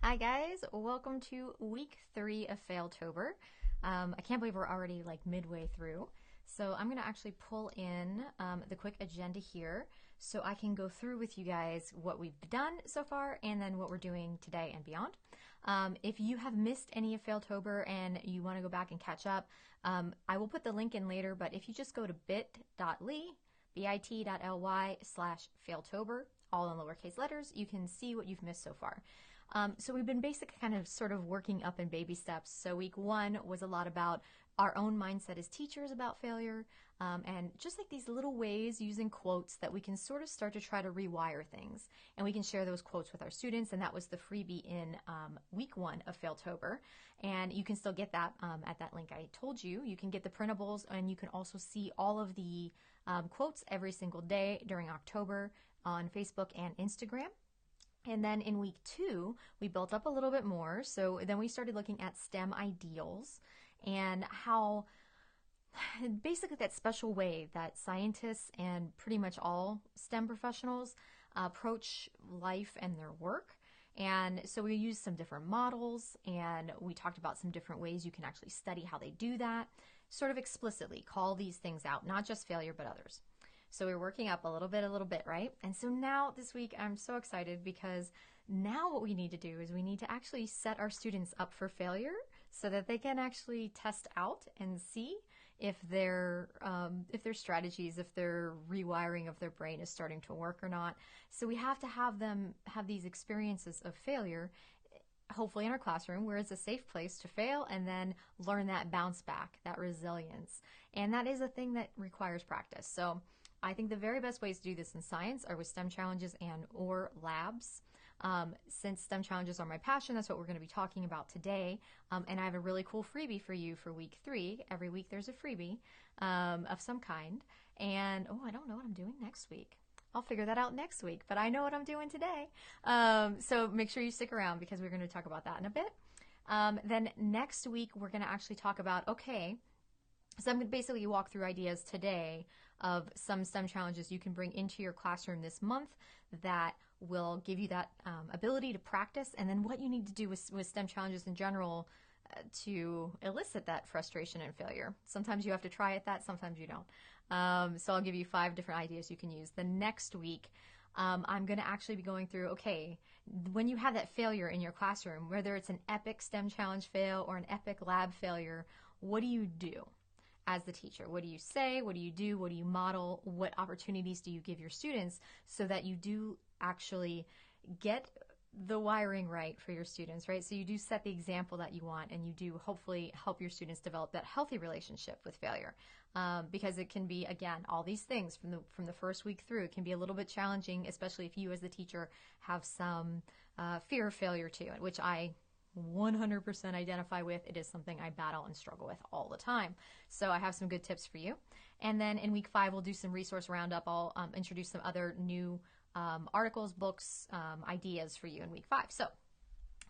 Hi guys, welcome to week 3 of Failtober. I can't believe we're already like midway through. So I'm going to actually pull in the quick agenda here so I can go through with you guys what we've done so far and then what we're doing today and beyond. If you have missed any of Failtober and you want to go back and catch up, I will put the link in later, but if you just go to bit.ly/Failtober, all in lowercase letters, you can see what you've missed so far. So we've been basically kind of sort of working up in baby steps. So week 1 was a lot about our own mindset as teachers about failure, and just like these little ways using quotes that we can sort of start to try to rewire things. And we can share those quotes with our students, and that was the freebie in week 1 of Failtober. And you can still get that at that link I told you. You can get the printables, and you can also see all of the quotes every single day during October on Facebook and Instagram. And then in week 2, we built up a little bit more. So then we started looking at STEM ideals and how basically that special way that scientists and pretty much all STEM professionals approach life and their work. And so we used some different models, and we talked about some different ways you can actually study how they do that, sort of explicitly call these things out, not just failure, but others. So we're working up a little bit, right? And so now this week I'm so excited because now what we need to do is we need to actually set our students up for failure so that they can actually test out and see if their strategies, if their rewiring of their brain is starting to work or not. So we have to have them have these experiences of failure, hopefully in our classroom, where it's a safe place to fail and then learn that bounce back, that resilience. And that is a thing that requires practice. So I think the very best ways to do this in science are with STEM challenges and or labs. Since STEM challenges are my passion, that's what we're going to be talking about today. And I have a really cool freebie for you for week 3. Every week there's a freebie of some kind. And, I don't know what I'm doing next week. I'll figure that out next week, but I know what I'm doing today. So make sure you stick around because we're going to talk about that in a bit. Then next week, we're going to actually talk about, so I'm going to basically walk through ideas today of some STEM challenges you can bring into your classroom this month that will give you that ability to practice, and then what you need to do with STEM challenges in general to elicit that frustration and failure. Sometimes you have to try at that, sometimes you don't. So I'll give you 5 different ideas you can use. The next week, I'm going to actually be going through, when you have that failure in your classroom, whether it's an epic STEM challenge fail or an epic lab failure, what do you do as the teacher? What do you say? What do you do? What do you model? What opportunities do you give your students so that you do actually get the wiring right for your students, right? So you do set the example that you want, and you do hopefully help your students develop that healthy relationship with failure, because it can be, again, all these things from the first week through. It can be a little bit challenging, especially if you as the teacher have some fear of failure too, which I 100% identify with. It is something I battle and struggle with all the time. So I have some good tips for you. And then in week 5, we'll do some resource roundup. I'll introduce some other new articles, books, ideas for you in week 5. So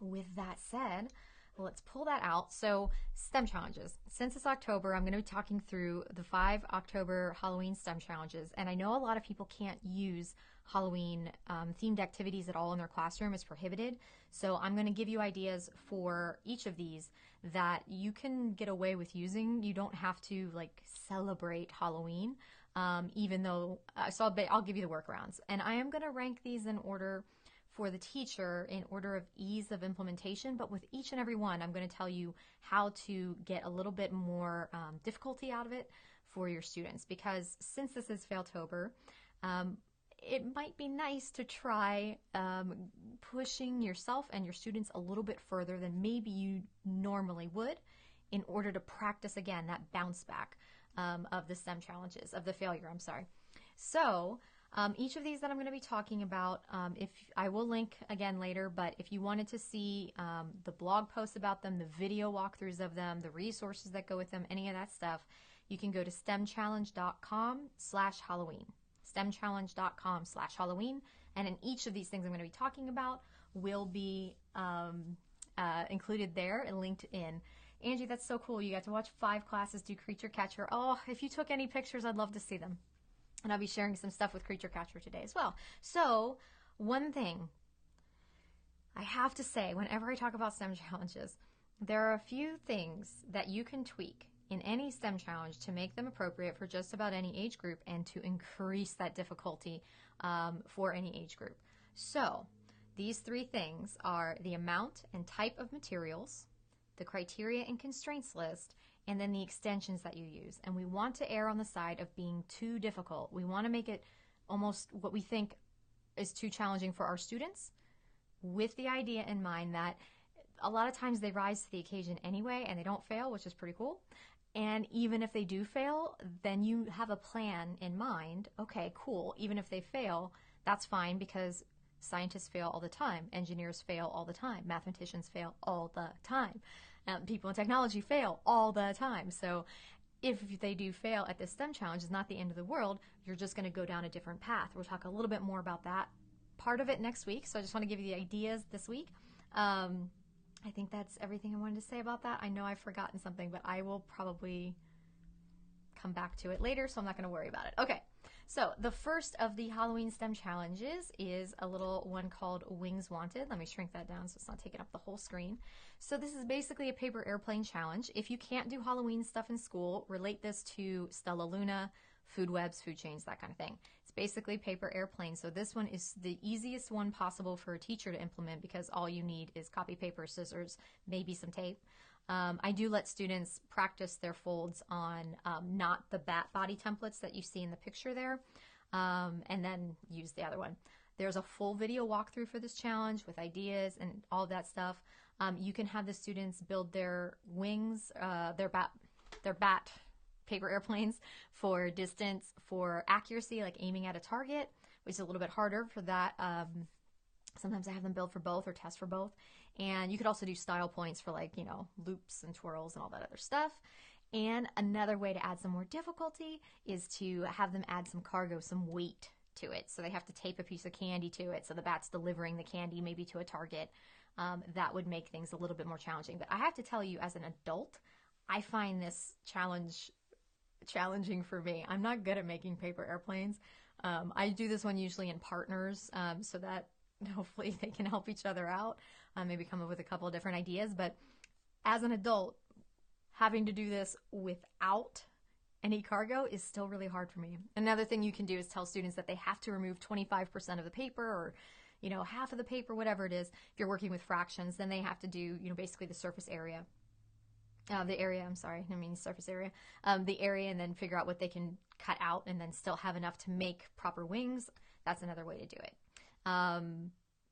with that said, let's pull that out. So STEM challenges. Since it's October, I'm going to be talking through the 5 October Halloween STEM challenges. And I know a lot of people can't use Halloween themed activities at all in their classroom. It's prohibited. So I'm going to give you ideas for each of these that you can get away with using. You don't have to celebrate Halloween, even though, so I'll give you the workarounds. And I am going to rank these in order for the teacher in order of ease of implementation, but with each and every one, I'm going to tell you how to get a little bit more difficulty out of it for your students, because since this is Failtober, it might be nice to try pushing yourself and your students a little bit further than maybe you normally would in order to practice, again, that bounce back of the STEM challenges, of the failure, I'm sorry. So each of these that I'm going to be talking about, if I will link again later, but if you wanted to see the blog posts about them, the video walkthroughs of them, the resources that go with them, any of that stuff, you can go to stemchallenge.com/Halloween. stemchallenge.com/Halloween. And in each of these things I'm going to be talking about will be included there and linked in. Angie, that's so cool. You got to watch 5 classes do Creature Catcher. Oh, if you took any pictures, I'd love to see them. And I'll be sharing some stuff with Creature Catcher today as well. So one thing, I have to say, whenever I talk about STEM challenges, there are a few things that you can tweak in any STEM challenge to make them appropriate for just about any age group and to increase that difficulty for any age group. So these three things are the amount and type of materials, the criteria and constraints list, and then the extensions that you use. And we want to err on the side of being too difficult. We want to make it almost what we think is too challenging for our students, with the idea in mind that a lot of times they rise to the occasion anyway and they don't fail, which is pretty cool. And even if they do fail, then you have a plan in mind. Okay, cool. Even if they fail, that's fine, because scientists fail all the time. Engineers fail all the time. Mathematicians fail all the time. People in technology fail all the time. So if they do fail at this STEM challenge, it's not the end of the world. You're just going to go down a different path. We'll talk a little bit more about that part of it next week. So I just want to give you the ideas this week. I think that's everything I wanted to say about that. I know I've forgotten something, but I will probably come back to it later, so I'm not going to worry about it. Okay, so the first of the Halloween STEM challenges is a little one called Wings Wanted. Let me shrink that down so it's not taking up the whole screen. So this is basically a paper airplane challenge. If you can't do Halloween stuff in school, relate this to Stella Luna, food webs, food chains, that kind of thing. It's basically paper airplane. So this one is the easiest one possible for a teacher to implement, because all you need is copy paper, scissors, maybe some tape. I do let students practice their folds on not the bat body templates that you see in the picture there, and then use the other one. There's a full video walkthrough for this challenge with ideas and all of that stuff. You can have the students build their wings, their bat paper airplanes, for distance, for accuracy, like aiming at a target, which is a little bit harder for that. Sometimes I have them build for both or test for both. And you could also do style points for, like, you know, loops and twirls and all that other stuff. And another way to add some more difficulty is to have them add some cargo, some weight to it. So they have to tape a piece of candy to it, so the bat's delivering the candy maybe to a target. That would make things a little bit more challenging. But I have to tell you, as an adult, I find this challenge challenging for me. I'm not good at making paper airplanes. I do this one usually in partners, so that hopefully they can help each other out, maybe come up with a couple of different ideas. But as an adult, having to do this without any cargo is still really hard for me. Another thing you can do is tell students that they have to remove 25% of the paper, or, you know, half of the paper, whatever it is. If you're working with fractions, then they have to do, you know, basically the surface area. The area, I'm sorry, I mean surface area. The area, and then figure out what they can cut out and then still have enough to make proper wings. That's another way to do it.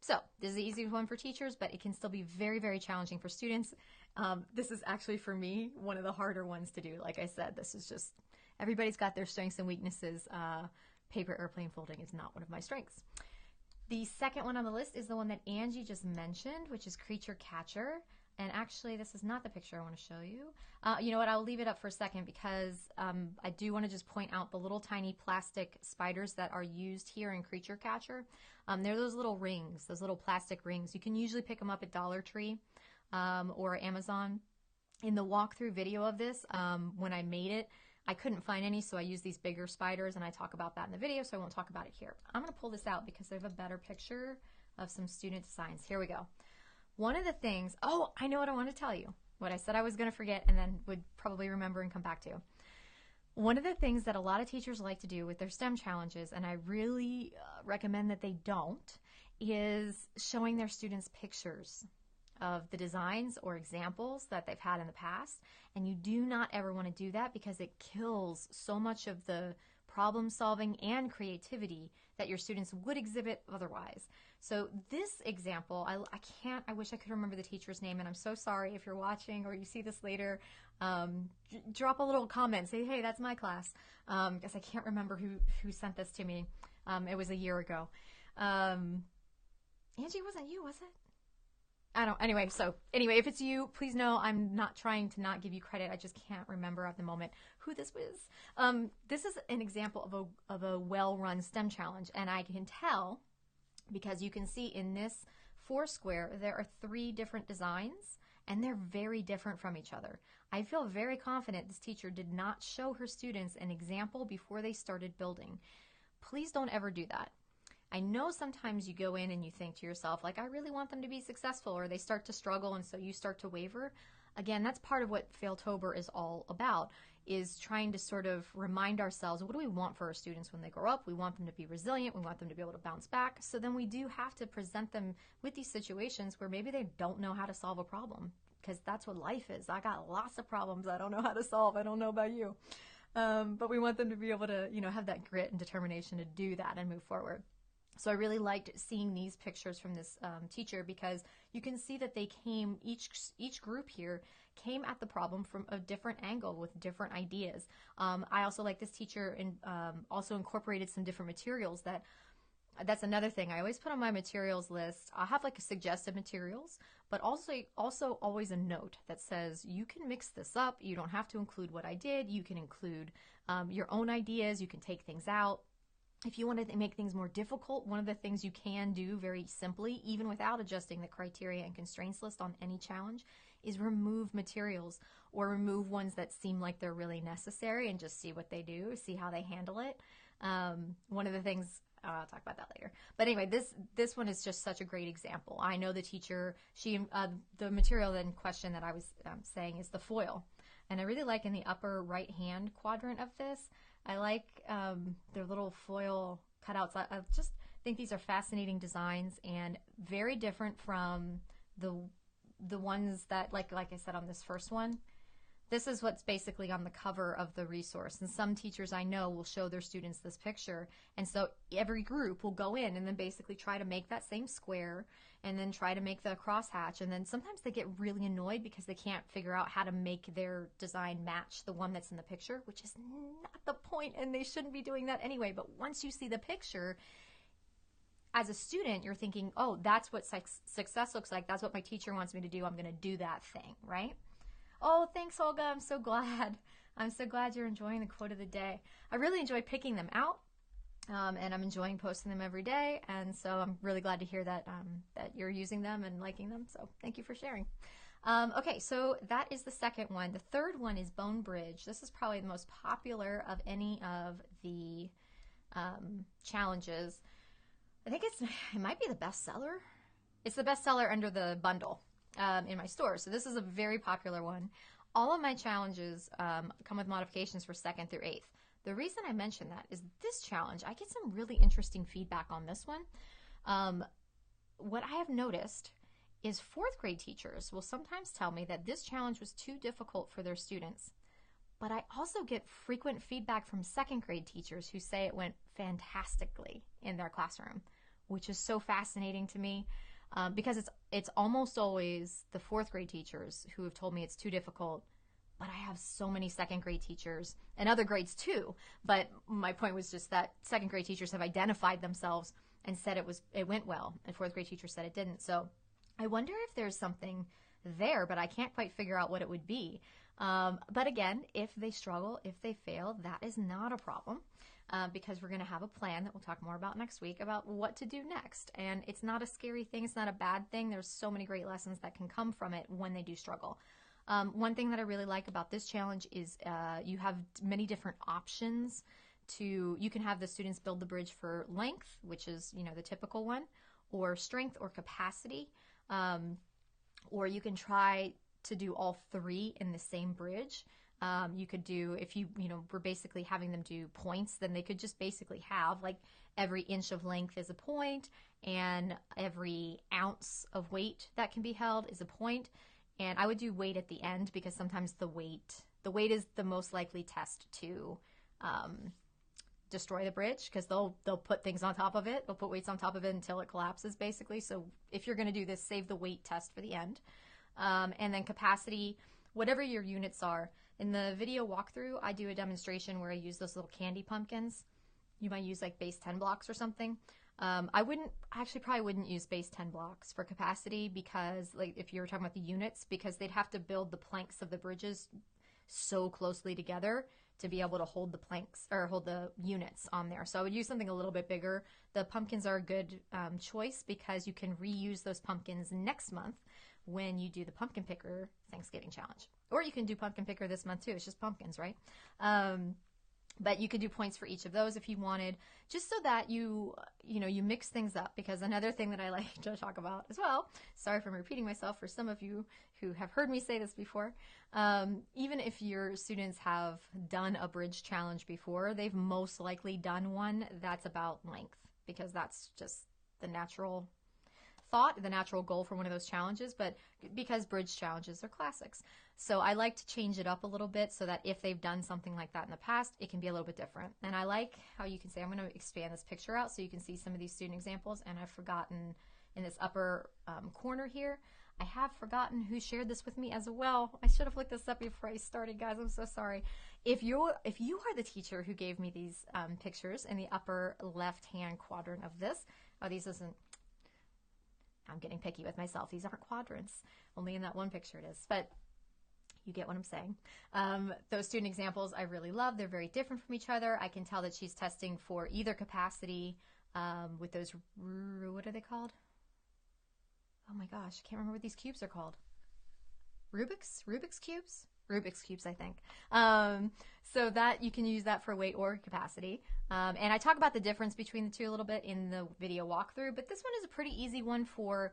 So this is the easiest one for teachers, but it can still be very, very challenging for students. This is actually, for me, one of the harder ones to do. Like I said, this is just, everybody's got their strengths and weaknesses. Paper airplane folding is not one of my strengths. The second one on the list is the one that Angie just mentioned, which is Creature Catcher. And actually, this is not the picture I want to show you. You know what? I'll leave it up for a second, because I do want to just point out the little tiny plastic spiders that are used here in Creature Catcher. They're those little rings, those little plastic rings. You can usually pick them up at Dollar Tree or Amazon. In the walkthrough video of this, when I made it, I couldn't find any, so I used these bigger spiders, and I talk about that in the video, so I won't talk about it here. I'm going to pull this out because I have a better picture of some student designs. Here we go. One of the things, oh, I know what I want to tell you. What I said I was going to forget and then would probably remember and come back to. One of the things that a lot of teachers like to do with their STEM challenges, and I really recommend that they don't, is showing their students pictures of the designs or examples that they've had in the past. And you do not ever want to do that, because it kills so much of the problem solving and creativity that your students would exhibit otherwise. So this example, I wish I could remember the teacher's name, and I'm so sorry if you're watching or you see this later. Drop a little comment, say, hey, that's my class, because I can't remember who sent this to me. It was a year ago. Angie, it wasn't you, was it? Anyway, if it's you, please know I'm not trying to not give you credit. I just can't remember at the moment who this was. This is an example of a well-run STEM challenge, and I can tell because you can see in this 4 square, there are 3 different designs, and they're very different from each other. I feel very confident this teacher did not show her students an example before they started building. Please don't ever do that. I know sometimes you go in and you think to yourself, like, I really want them to be successful, or they start to struggle and so you start to waver. Again, that's part of what Failtober is all about, is trying to sort of remind ourselves, what do we want for our students when they grow up? We want them to be resilient. We want them to be able to bounce back. So then we do have to present them with these situations where maybe they don't know how to solve a problem, because that's what life is. I got lots of problems I don't know how to solve. I don't know about you. But we want them to be able to, have that grit and determination to do that and move forward. So I really liked seeing these pictures from this teacher, because you can see that they came, each group here came at the problem from a different angle with different ideas. I also like this teacher and also incorporated some different materials. That's another thing I always put on my materials list. I'll have like a suggested materials, but also always a note that says you can mix this up. You don't have to include what I did. You can include your own ideas. You can take things out. If you want to make things more difficult, one of the things you can do very simply, even without adjusting the criteria and constraints list on any challenge, is remove materials, or remove ones that seem like they're really necessary, and just see what they do, see how they handle it. One of the things, I'll talk about that later. But anyway, this one is just such a great example. I know the teacher, the material in question that I was saying is the foil. And I really like in the upper right hand quadrant of this, I like their little foil cutouts. I just think these are fascinating designs and very different from the ones that, like I said on this first one. This is what's basically on the cover of the resource. And some teachers I know will show their students this picture. And so every group will go in and then basically try to make that same square and then try to make the crosshatch. And then sometimes they get really annoyed because they can't figure out how to make their design match the one that's in the picture, which is not the point, and they shouldn't be doing that anyway. But once you see the picture, as a student, you're thinking, oh, that's what success looks like. That's what my teacher wants me to do. I'm going to do that thing, right? Oh, thanks, Olga. I'm so glad. I'm so glad you're enjoying the quote of the day. I really enjoy picking them out, and I'm enjoying posting them every day. And so I'm really glad to hear that that you're using them and liking them. So thank you for sharing. Okay, so that is the second one. The third one is Bone Bridge. This is probably the most popular of any of the challenges. I think it might be the bestseller. It's the bestseller under the bundle in my store. So this is a very popular one. All of my challenges come with modifications for 2nd through 8th. The reason I mention that is this challenge, I get some really interesting feedback on this one. What I have noticed is 4th grade teachers will sometimes tell me that this challenge was too difficult for their students. But I also get frequent feedback from 2nd grade teachers who say it went fantastically in their classroom, which is so fascinating to me. Because it's almost always the 4th grade teachers who have told me it's too difficult, but I have so many 2nd grade teachers and other grades too. But my point was just that 2nd grade teachers have identified themselves and said it went well, and 4th grade teachers said it didn't. So I wonder if there's something there, but I can't quite figure out what it would be. But again, if they struggle, if they fail, that is not a problem. Because we're going to have a plan that we'll talk more about next week about what to do next. And it's not a scary thing. It's not a bad thing. There's so many great lessons that can come from it when they do struggle. One thing that I really like about this challenge is you have many different options. You can have the students build the bridge for length, which is, the typical one, or strength or capacity. Or you can try to do all 3 in the same bridge. You could do, if we're basically having them do points, then they could just basically have like every inch of length is a point, and every ounce of weight that can be held is a point. And I would do weight at the end, because sometimes the weight is the most likely test to destroy the bridge, because they'll put things on top of it. They'll put weights on top of it until it collapses, basically. So if you're going to do this, save the weight test for the end. And then capacity, whatever your units are. In the video walkthrough, I do a demonstration where I use those little candy pumpkins. You might use like base 10 blocks or something. I probably wouldn't use base 10 blocks for capacity, because like if you were talking about the units, because they'd have to build the planks of the bridges so closely together to be able to hold the planks or hold the units on there. So I would use something a little bit bigger. The pumpkins are a good choice, because you can reuse those pumpkins next month when you do the pumpkin picker Thanksgiving challenge. Or you can do pumpkin picker this month too. It's just pumpkins, right? But you could do points for each of those if you wanted, just so that you mix things up. Because another thing that I like to talk about as well, sorry if I'm repeating myself for some of you who have heard me say this before, even if your students have done a bridge challenge before, they've most likely done one that's about length, because that's just the natural thought, the natural goal for one of those challenges, but because bridge challenges are classics. So I like to change it up a little bit so that if they've done something like that in the past, it can be a little bit different. And I like how you can say, I'm going to expand this picture out so you can see some of these student examples. And I've forgotten in this upper corner here, I have forgotten who shared this with me as well. I should have looked this up before I started, guys. I'm so sorry. If you are the teacher who gave me these pictures in the upper left-hand quadrant of this, I'm getting picky with myself. These aren't quadrants. Only in that one picture it is. But you get what I'm saying. Those student examples I really love. They're very different from each other. I can tell that she's testing for either capacity with those, what are they called? Oh my gosh, I can't remember what these cubes are called. Rubik's cubes? Rubik's cubes, I think. So that you can use that for weight or capacity. And I talk about the difference between the two a little bit in the video walkthrough, but this one is a pretty easy one for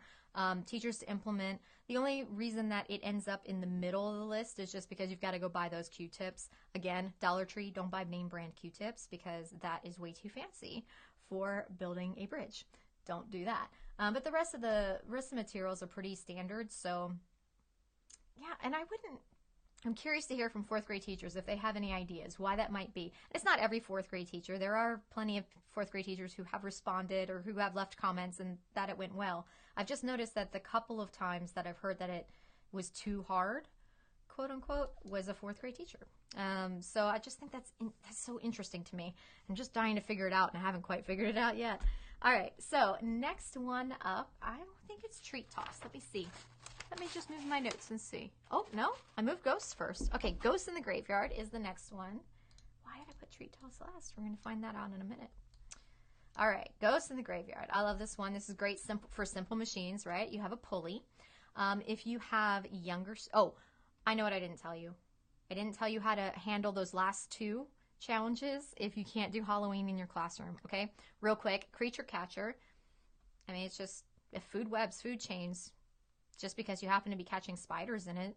teachers to implement. The only reason that it ends up in the middle of the list is just because you've got to go buy those Q-tips. Again, Dollar Tree, don't buy name brand Q-tips because that is way too fancy for building a bridge. Don't do that. But the rest of the materials are pretty standard. So yeah, and I'm curious to hear from fourth grade teachers if they have any ideas why that might be. It's not every fourth grade teacher. There are plenty of fourth grade teachers who have responded or who have left comments and that it went well. I've just noticed that the couple of times that I've heard that it was too hard, quote unquote, was a fourth grade teacher. So I just think that's so interesting to me. I'm just dying to figure it out and I haven't quite figured it out yet. All right, so next one up, I think it's treat toss. Let me see. Let me just move my notes and see. Oh, no, I moved ghosts first. Okay, ghosts in the graveyard is the next one. Why did I put treat toss last? We're going to find that out in a minute. All right, ghosts in the graveyard. I love this one. This is great for simple machines, right? You have a pulley. If you have younger, oh, I know what I didn't tell you. I didn't tell you how to handle those last two challenges if you can't do Halloween in your classroom, okay? Real quick, creature catcher. I mean, it's just food webs, food chains. Just because you happen to be catching spiders in it,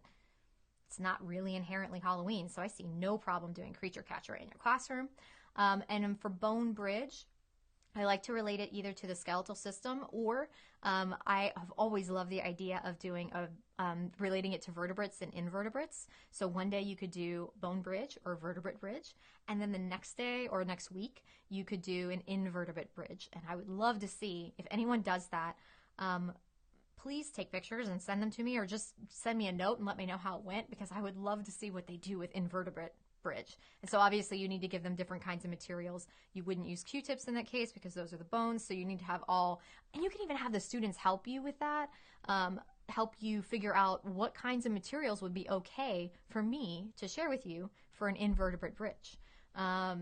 it's not really inherently Halloween. So I see no problem doing creature catcher in your classroom. And for bone bridge, I like to relate it either to the skeletal system or I have always loved the idea of doing relating it to vertebrates and invertebrates. So one day you could do bone bridge or vertebrate bridge, and then the next day or next week you could do an invertebrate bridge. And I would love to see if anyone does that. Please take pictures and send them to me, or just send me a note and let me know how it went, because I would love to see what they do with invertebrate bridge. And so obviously you need to give them different kinds of materials. You wouldn't use Q-tips in that case because those are the bones, so you need to have all, and you can even have the students help you with that, help you figure out what kinds of materials would be okay for me to share with you for an invertebrate bridge. I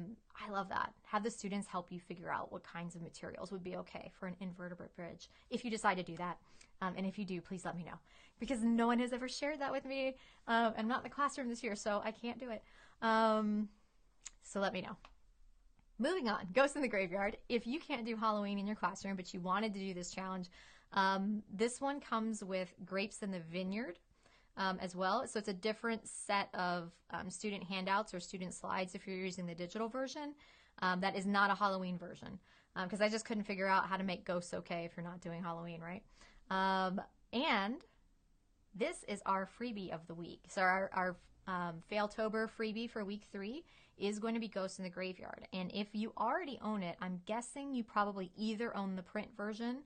love that. Have the students help you figure out what kinds of materials would be okay for an invertebrate bridge, if you decide to do that. And if you do, please let me know, because no one has ever shared that with me. I'm not in the classroom this year, so I can't do it. So let me know. Moving on, ghosts in the graveyard. If you can't do Halloween in your classroom, but you wanted to do this challenge, this one comes with grapes in the vineyard as well. So it's a different set of student handouts or student slides if you're using the digital version. That is not a Halloween version, because I just couldn't figure out how to make ghosts okay if you're not doing Halloween, right? And this is our freebie of the week. So our Failtober freebie for week 3 is going to be Ghosts in the Graveyard. And if you already own it, I'm guessing you probably either own the print version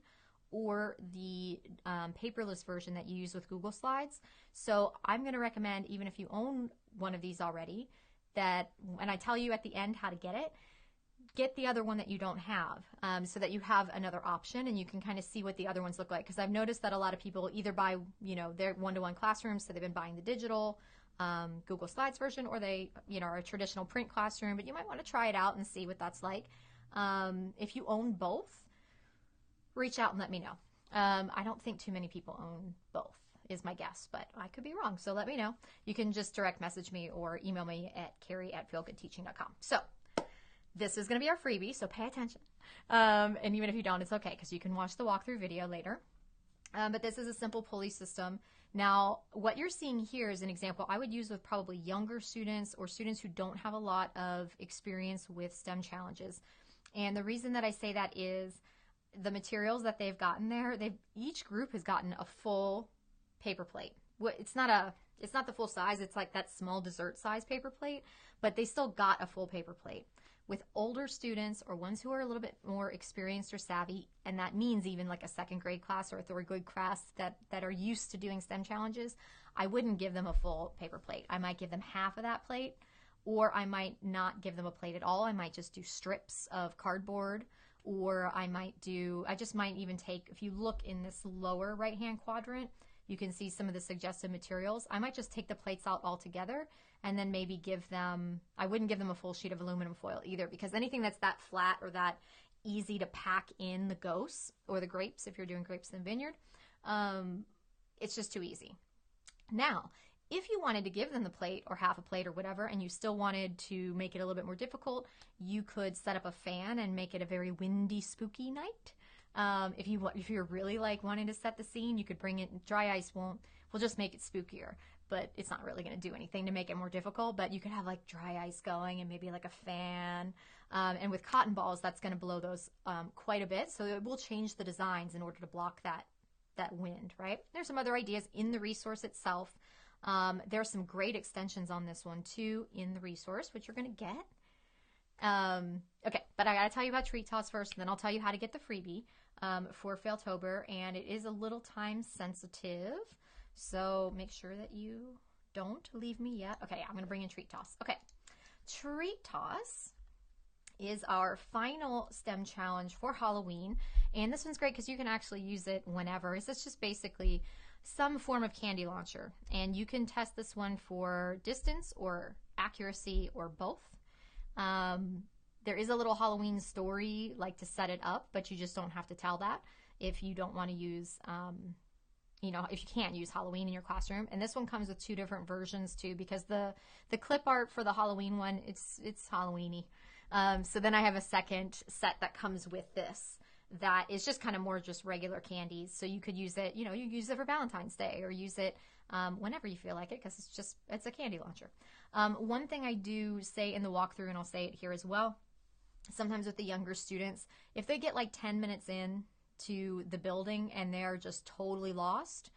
or the paperless version that you use with Google Slides. So I'm going to recommend, even if you own one of these already, that when I tell you at the end how to get it, get the other one that you don't have, so that you have another option and you can kind of see what the other ones look like. Because I've noticed that a lot of people either buy, their one-to-one classrooms, so they've been buying the digital Google Slides version, or they, are a traditional print classroom, but you might want to try it out and see what that's like. If you own both, reach out and let me know. I don't think too many people own both, is my guess, but I could be wrong, so let me know. You can just direct message me or email me at carrie@feelgoodteaching.com. So this is going to be our freebie, so pay attention. And even if you don't, it's okay because you can watch the walkthrough video later. But this is a simple pulley system. Now, what you're seeing here is an example I would use with probably younger students or students who don't have a lot of experience with STEM challenges. And the reason that I say that is the materials that they've gotten there, each group has gotten a full paper plate. It's not the full size, it's like that small dessert size paper plate, but they still got a full paper plate. With older students or ones who are a little bit more experienced or savvy, and that means even like a second grade class or a third grade class that are used to doing STEM challenges, I wouldn't give them a full paper plate. I might give them half of that plate, or I might not give them a plate at all. I might just do strips of cardboard, or I just might even take, if you look in this lower right-hand quadrant, you can see some of the suggested materials. I might just take the plates out altogether and then maybe give them, I wouldn't give them a full sheet of aluminum foil either, because anything that's that flat or that easy to pack in the ghosts or the grapes, if you're doing grapes in the vineyard, it's just too easy. Now, if you wanted to give them the plate or half a plate or whatever, and you still wanted to make it a little bit more difficult, you could set up a fan and make it a very windy, spooky night. If you're really like wanting to set the scene, you could bring it. Dry ice will just make it spookier, but it's not really going to do anything to make it more difficult. But you could have like dry ice going and maybe like a fan. And with cotton balls, that's going to blow those quite a bit. So it will change the designs in order to block that wind, right? There's some other ideas in the resource itself. There's some great extensions on this one too in the resource, which you're going to get. Okay, but I got to tell you about Treat Toss first, and then I'll tell you how to get the freebie for Failtober, and it is a little time sensitive, so make sure that you don't leave me yet. Okay, I'm going to bring in Treat Toss. Okay, Treat Toss is our final STEM challenge for Halloween, and this one's great because you can actually use it whenever. It's just basically some form of candy launcher, and you can test this one for distance or accuracy or both. There is a little Halloween story like to set it up, but you just don't have to tell that if you don't want to use, if you can't use Halloween in your classroom. And this one comes with 2 different versions too, because the clip art for the Halloween one, it's Halloween-y. So then I have a second set that comes with this that is just kind of more just regular candies. So you could use it, you use it for Valentine's Day or use it whenever you feel like it, because it's a candy launcher. One thing I do say in the walkthrough, and I'll say it here as well, sometimes with the younger students, if they get like 10 minutes in to the building and they're just totally lost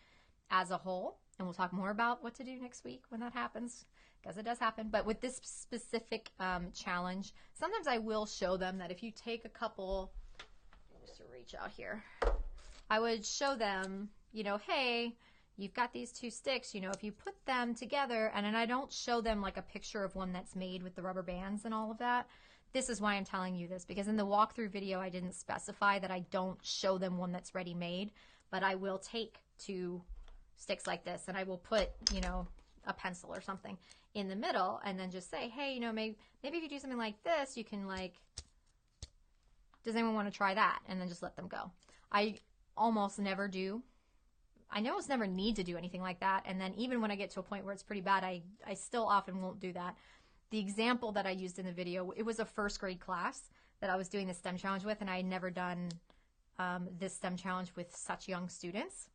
as a whole, and we'll talk more about what to do next week when that happens, because it does happen. But with this specific challenge, sometimes I will show them that if you take a couple, just to reach out here, I would show them, hey, you've got these 2 sticks, if you put them together, and then I don't show them like a picture of one that's made with the rubber bands and all of that. This is why I'm telling you this, because in the walkthrough video, I didn't specify that I don't show them one that's ready made, but I will take 2 sticks like this and I will put, a pencil or something in the middle and then just say, hey, maybe if you do something like this, you can does anyone want to try that? And then just let them go. I almost never do. I almost never need to do anything like that. And then even when I get to a point where it's pretty bad, I still often won't do that. The example that I used in the video, it was a 1st grade class that I was doing the STEM challenge with, and I had never done this STEM challenge with such young students.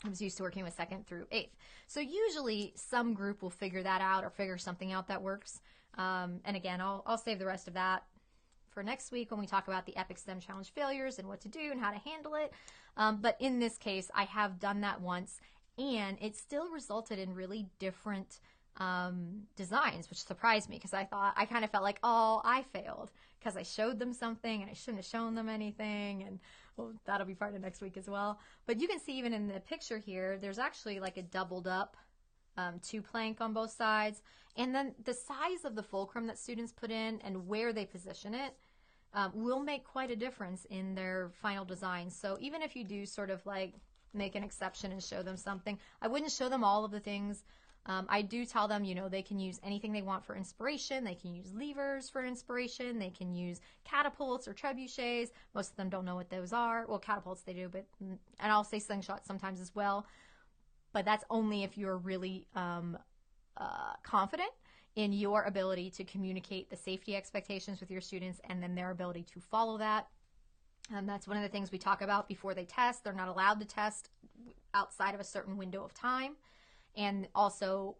I was used to working with 2nd through 8th. So usually some group will figure that out or figure something out that works. And again, I'll save the rest of that for next week when we talk about the Epic STEM Challenge failures and what to do and how to handle it. But in this case, I have done that once, and it still resulted in really different designs, which surprised me because I kind of felt like, oh, I failed because I showed them something and I shouldn't have shown them anything, and that'll be part of next week as well. But you can see even in the picture here, there's actually like a doubled up 2 plank on both sides, and then the size of the fulcrum that students put in and where they position it will make quite a difference in their final design. So even if you do sort of like make an exception and show them something, I wouldn't show them all of the things. I do tell them, they can use anything they want for inspiration. They can use levers for inspiration. They can use catapults or trebuchets. Most of them don't know what those are. Well, catapults they do, and I'll say slingshots sometimes as well. But that's only if you're really confident in your ability to communicate the safety expectations with your students and then their ability to follow that. That's one of the things we talk about before they test. They're not allowed to test outside of a certain window of time. And also,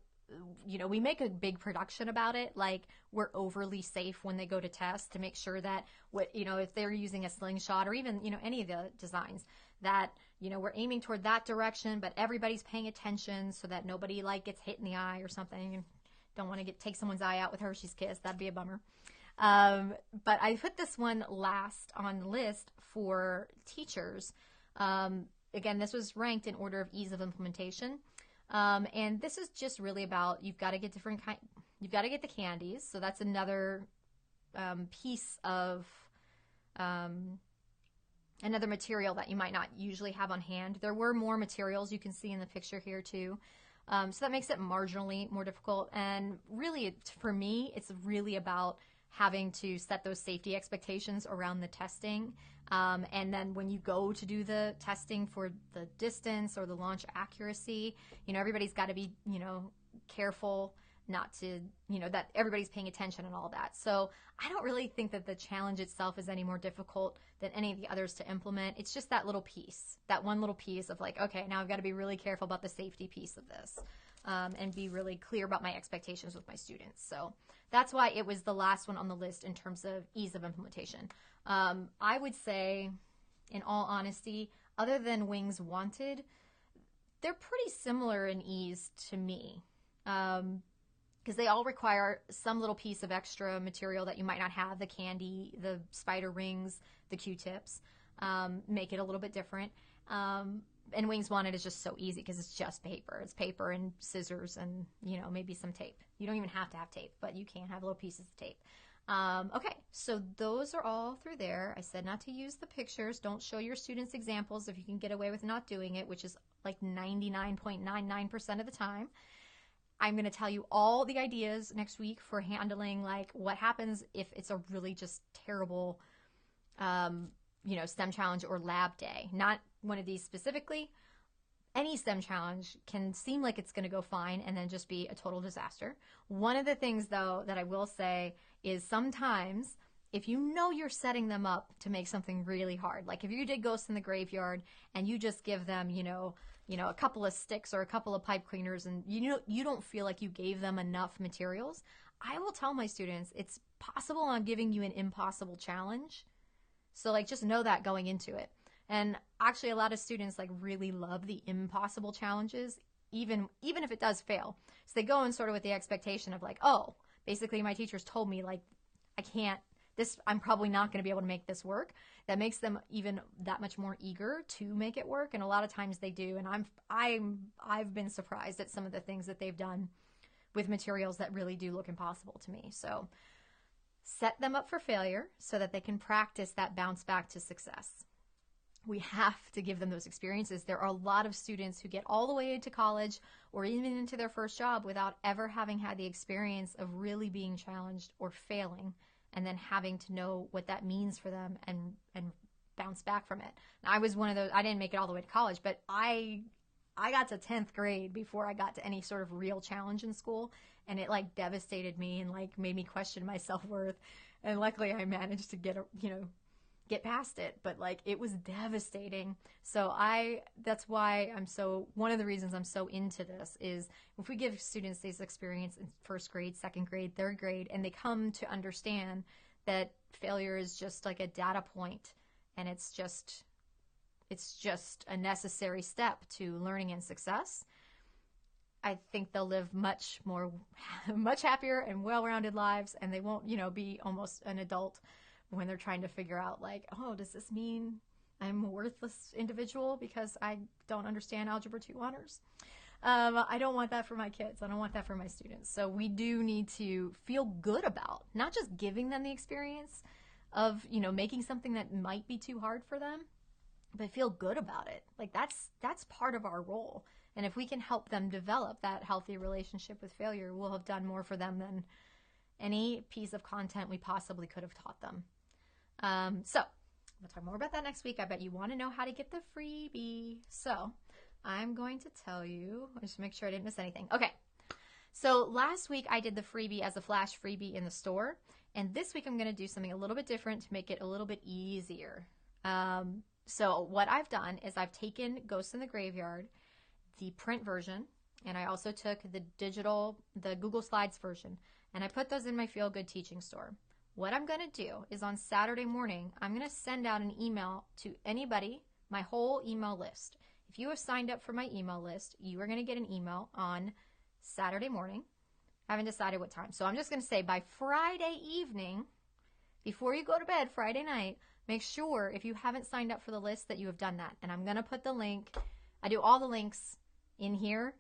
we make a big production about it. Like, we're overly safe when they go to test to make sure that if they're using a slingshot or even, any of the designs that, we're aiming toward that direction, but everybody's paying attention so that nobody gets hit in the eye or something. Don't want to take someone's eye out with Hershey's Kiss. That'd be a bummer. But I put this one last on the list for teachers. Again, this was ranked in order of ease of implementation. And this is just really about, you've got to get you've got to get the candies. So that's another piece of another material that you might not usually have on hand. There were more materials you can see in the picture here too. So that makes it marginally more difficult. And really, for me, it's really about having to set those safety expectations around the testing. And then when you go to do the testing for the distance or the launch accuracy, everybody's got to be, careful not to, that everybody's paying attention and all that. So I don't really think that the challenge itself is any more difficult than any of the others to implement. It's just that little piece, that one little piece of okay, now I've got to be really careful about the safety piece of this, and be really clear about my expectations with my students. So that's why it was the last one on the list in terms of ease of implementation. I would say, in all honesty, other than Wings Wanted, they're pretty similar in ease to me. Because they all require some little piece of extra material that you might not have, the candy, the spider rings, the Q-tips, make it a little bit different. And Wings Wanted is just so easy because it's just paper. It's paper and scissors and, maybe some tape. You don't even have to have tape, but you can have little pieces of tape. Okay, so those are all through there. I said not to use the pictures. Don't show your students examples if you can get away with not doing it, which is 99.99% of the time. I'm going to tell you all the ideas next week for handling what happens if it's a really just terrible, STEM challenge or lab day. Not one of these specifically. Any STEM challenge can seem like it's going to go fine and then just be a total disaster. One of the things, though, that I will say is sometimes if you're setting them up to make something really hard, like if you did Ghosts in the Graveyard and you just give them, a couple of sticks or a couple of pipe cleaners and you don't feel like you gave them enough materials, I will tell my students it's possible I'm giving you an impossible challenge. So just know that going into it. And actually a lot of students really love the impossible challenges, even if it does fail. So they go in sort of with the expectation of oh, basically my teachers told me I'm probably not going to be able to make this work. That makes them even that much more eager to make it work. And a lot of times they do. And I've been surprised at some of the things that they've done with materials that really do look impossible to me. So set them up for failure so that they can practice that bounce back to success. We have to give them those experiences. There are a lot of students who get all the way into college or even into their first job without ever having had the experience of really being challenged or failing, and then having to know what that means for them and bounce back from it. And I was one of those. I didn't make it all the way to college, but I got to 10th grade before I got to any sort of real challenge in school, and it devastated me and made me question my self-worth. And luckily I managed to get past it, but it was devastating. So that's why one of the reasons I'm so into this is if we give students this experience in first grade, second grade, third grade, and they come to understand that failure is just a data point, and it's just a necessary step to learning and success, I think they'll live much happier and well-rounded lives, and they won't, be almost an adult when they're trying to figure out oh, does this mean I'm a worthless individual because I don't understand Algebra 2 honors? I don't want that for my kids. I don't want that for my students. So we do need to feel good about not just giving them the experience of, making something that might be too hard for them, but feel good about it. That's part of our role. And if we can help them develop that healthy relationship with failure, we'll have done more for them than any piece of content we possibly could have taught them. So we'll talk more about that next week. I bet you want to know how to get the freebie. So I'm going to tell you, just make sure I didn't miss anything. Okay. So last week I did the freebie as a flash freebie in the store, and this week I'm going to do something a little bit different to make it a little bit easier. So what I've done is I've taken Ghosts in the Graveyard, the print version, and I also took the Google Slides version, and I put those in my Feel Good Teaching store. What I'm going to do is on Saturday morning, I'm going to send out an email to anybody, my whole email list. If you have signed up for my email list, you are going to get an email on Saturday morning. I haven't decided what time. So I'm just going to say by Friday evening, before you go to bed Friday night, make sure if you haven't signed up for the list that you have done that. And I'm going to put the link. I do all the links in here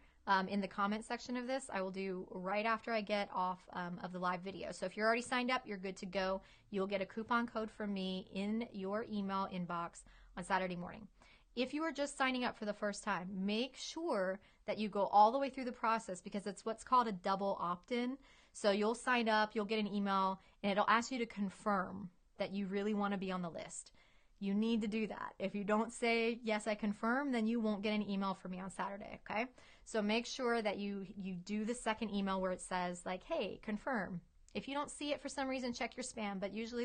in the comment section of this. I will do right after I get off of the live video. So if you're already signed up, you're good to go. You'll get a coupon code from me in your email inbox on Saturday morning. If you are just signing up for the first time, make sure that you go all the way through the process because it's what's called a double opt-in. So you'll sign up, you'll get an email, and it'll ask you to confirm that you really want to be on the list. You need to do that. If you don't say, yes, I confirm, then you won't get an email from me on Saturday, okay? So make sure that you do the second email where it says, like, hey, confirm. If you don't see it for some reason, check your spam, but usually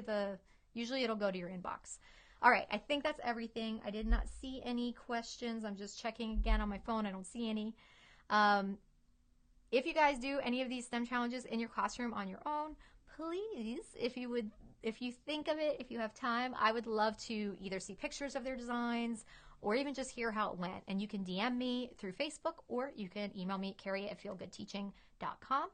it'll go to your inbox. All right, I think that's everything. I did not see any questions. I'm just checking again on my phone. I don't see any. If you guys do any of these STEM challenges in your classroom on your own, please, if you think of it, if you have time, I would love to either see pictures of their designs or even just hear how it went. And you can DM me through Facebook or you can email me, Carrie@feelgoodteaching.com.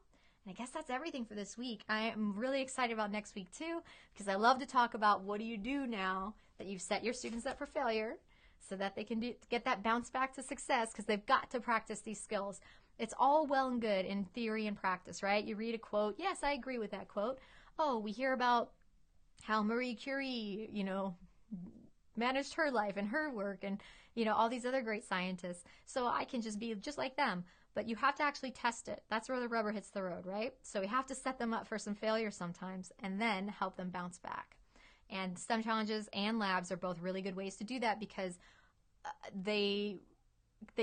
And I guess that's everything for this week. I am really excited about next week too, because I love to talk about what do you do now that you've set your students up for failure so that they can get that bounce back to success, because they've got to practice these skills. It's all well and good in theory and practice, right? You read a quote. Yes, I agree with that quote. Oh, we hear about how Marie Curie, managed her life and her work and, all these other great scientists. So I can just be just like them. But you have to actually test it. That's where the rubber hits the road, right? So we have to set them up for some failure sometimes and then help them bounce back. And STEM challenges and labs are both really good ways to do that because they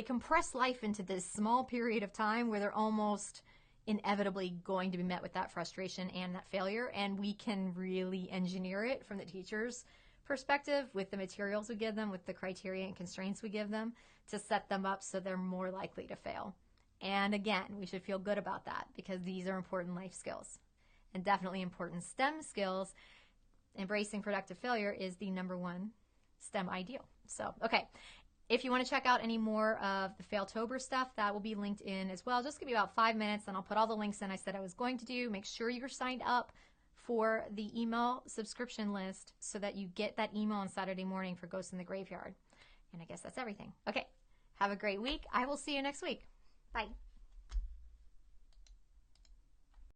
compress life into this small period of time where they're almost inevitably going to be met with that frustration and that failure. And we can really engineer it from the teacher's perspective with the materials we give them, with the criteria and constraints we give them to set them up so they're more likely to fail. And again, we should feel good about that because these are important life skills and definitely important STEM skills. Embracing productive failure is the #1 STEM ideal. So, okay. If you want to check out any more of the Failtober stuff, that will be linked in as well. Just give me about 5 minutes and I'll put all the links in I said I was going to do. Make sure you're signed up for the email subscription list so that you get that email on Saturday morning for Ghosts in the Graveyard. And I guess that's everything. Okay. Have a great week. I will see you next week. Bye.